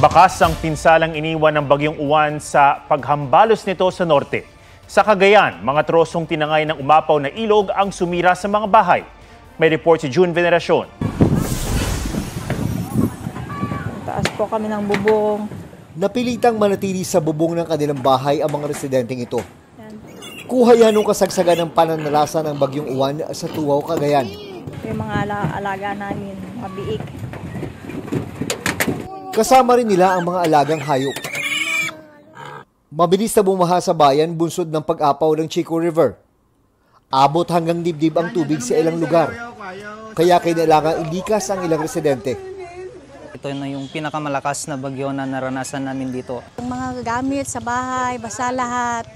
Bakas ang pinsalang iniwan ng Bagyong Uwan sa paghambalos nito sa norte. Sa Cagayan, mga trosong tinangay ng umapaw na ilog ang sumira sa mga bahay. May report si June Veneracion. Taas po kami ng bubong. Napilitang manatili sa bubong ng kanilang bahay ang mga residenteng ito. Kuha yan ng kasagsagan ng pananalasa ng Bagyong Uwan sa Tuaw, Cagayan. Yung mga alaga namin, mabiik. Kasama rin nila ang mga alagang hayop. Mabilis na bumaha sa bayan bunsod ng pag-apaw ng Chico River. Abot hanggang dibdib ang tubig sa ilang lugar. Kaya kailangan ilikas ang ilang residente. Ito na yung pinakamalakas na bagyo na naranasan namin dito. Ang mga gamit sa bahay, basa lahat,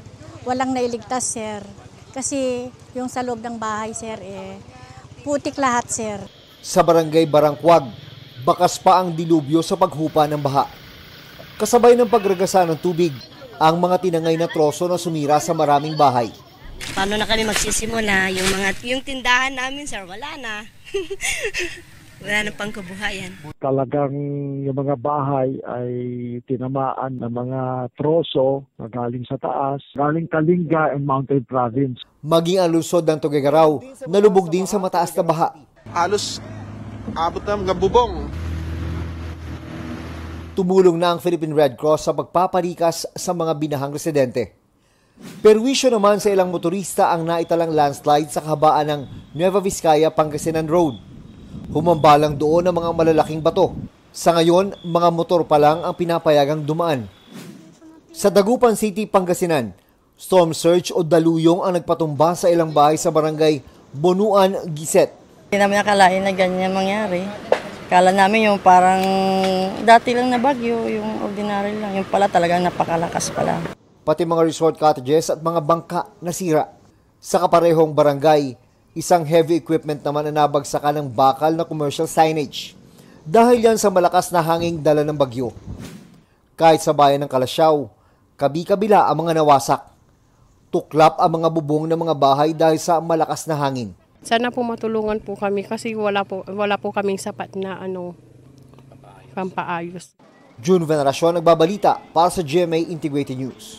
walang nailigtas, sir. Kasi yung sa loob ng bahay, sir, putik lahat, sir. Sa barangay Barangkwag, bakas pa ang dilubyo sa paghupa ng baha. Kasabay ng pagragasa ng tubig, ang mga tinangay na troso na sumira sa maraming bahay. Paano na kami magsisimula? Yung tindahan namin, sir, wala na. Wala na pang kabuhayan. Talagang yung mga bahay ay tinamaan ng mga troso na galing sa taas, galing Kalinga and Mountain Province. Maging ang lungsod ng Tuguegarao, nalubog din sa mataas na baha. Halos abot ng bubong. Tumulong na ang Philippine Red Cross sa pagpapalikas sa mga binahang residente. Perwisyo naman sa ilang motorista ang naitalang landslide sa kahabaan ng Nueva Vizcaya, Pangasinan Road. Humambalang doon ang mga malalaking bato. Sa ngayon, mga motor pa lang ang pinapayagang dumaan. Sa Dagupan City, Pangasinan, storm surge o daluyong ang nagpatumba sa ilang bahay sa barangay Bonuan, Giset. Hindi namin akalain na ganyan mangyari. Kala namin yung parang dati lang na bagyo, yung ordinary lang. Yung pala talagang napakalakas pala. Pati mga resort cottages at mga bangka nasira. Sa kaparehong barangay, isang heavy equipment naman na nabagsakan ng bakal na commercial signage. Dahil yan sa malakas na hanging dala ng bagyo. Kahit sa bayan ng Kalasyaw, kabi-kabila ang mga nawasak. Tuklap ang mga bubong ng mga bahay dahil sa malakas na hangin. Sana po matulungan po kami kasi wala po kaming sapat na pampaayos. June Veneracion, nagbabalita para sa GMA Integrated News.